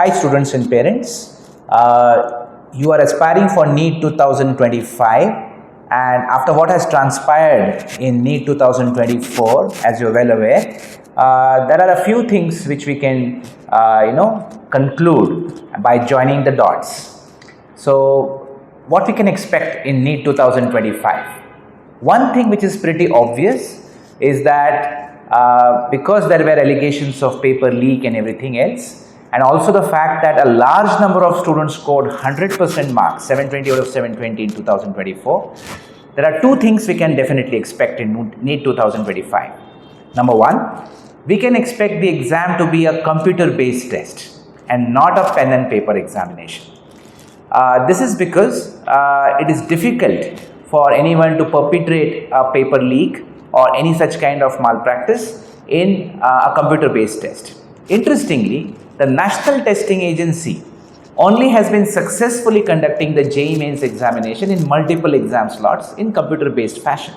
Hi students and parents, you are aspiring for NEET 2025, and after what has transpired in NEET 2024, as you are well aware, there are a few things which we can conclude by joining the dots. So what we can expect in NEET 2025? One thing which is pretty obvious is that because there were allegations of paper leak and everything else, and also the fact that a large number of students scored 100% marks, 720 out of 720 in 2024, there are two things we can definitely expect in NEET 2025. Number one, we can expect the exam to be a computer-based test and not a pen and paper examination. This is because it is difficult for anyone to perpetrate a paper leak or any such kind of malpractice in a computer-based test. Interestingly, the National Testing Agency only has been successfully conducting the JEE Mains examination in multiple exam slots in computer-based fashion.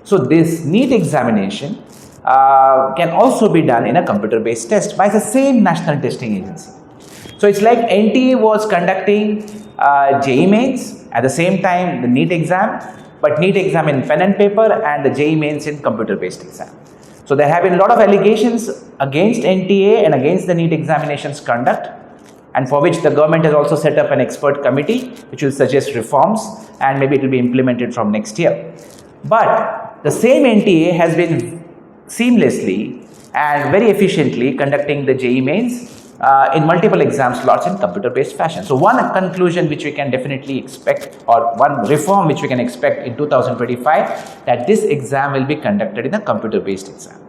So this NEET examination can also be done in a computer-based test by the same National Testing Agency. So it's like NTA was conducting JEE Mains at the same time the NEET exam, but NEET exam in pen and paper and the JEE Mains in computer-based exam. So there have been a lot of allegations against NTA and against the NEET examinations conduct, and for which the government has also set up an expert committee which will suggest reforms, and maybe it will be implemented from next year. But the same NTA has been seamlessly and very efficiently conducting the JEE Mains in multiple exam slots in computer-based fashion. So one conclusion which we can definitely expect, or one reform which we can expect in 2025, that this exam will be conducted in a computer-based exam.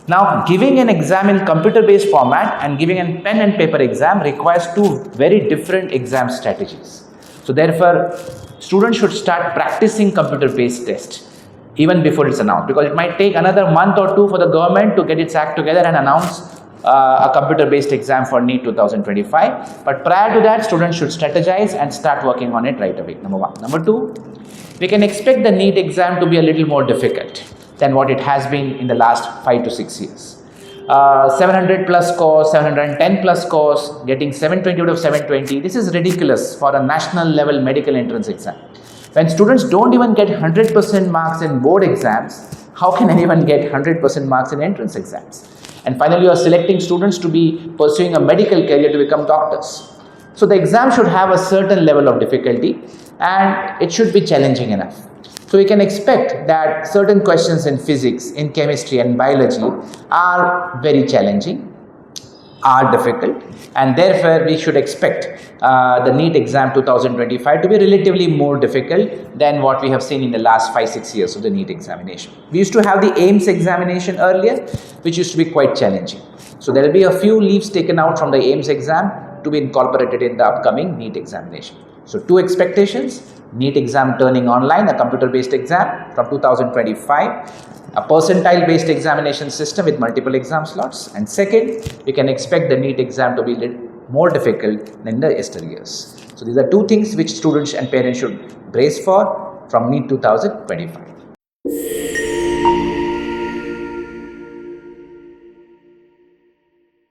Now, giving an exam in computer-based format and giving a pen and paper exam requires two very different exam strategies. So therefore, students should start practicing computer-based tests even before it's announced, because it might take another month or two for the government to get its act together and announce a computer-based exam for NEET 2025. But prior to that, students should strategize and start working on it right away. Number one. Number two, we can expect the NEET exam to be a little more difficult than what it has been in the last 5 to 6 years. 700 plus scores, 710 plus scores, getting 720 out of 720. This is ridiculous for a national level medical entrance exam. When students don't even get 100% marks in board exams, how can anyone get 100% marks in entrance exams? And finally, you are selecting students to be pursuing a medical career to become doctors. So the exam should have a certain level of difficulty and it should be challenging enough. So we can expect that certain questions in physics, in chemistry and biology are very challenging, are difficult, and therefore we should expect the NEET exam 2025 to be relatively more difficult than what we have seen in the last 5-6 years of the NEET examination. We used to have the AIMS examination earlier, which used to be quite challenging. So there will be a few leaves taken out from the AIMS exam to be incorporated in the upcoming NEET examination. So two expectations: NEET exam turning online, a computer-based exam from 2025, a percentile-based examination system with multiple exam slots, and second, we can expect the NEET exam to be a little more difficult than the yesteryears. So these are two things which students and parents should brace for from NEET 2025.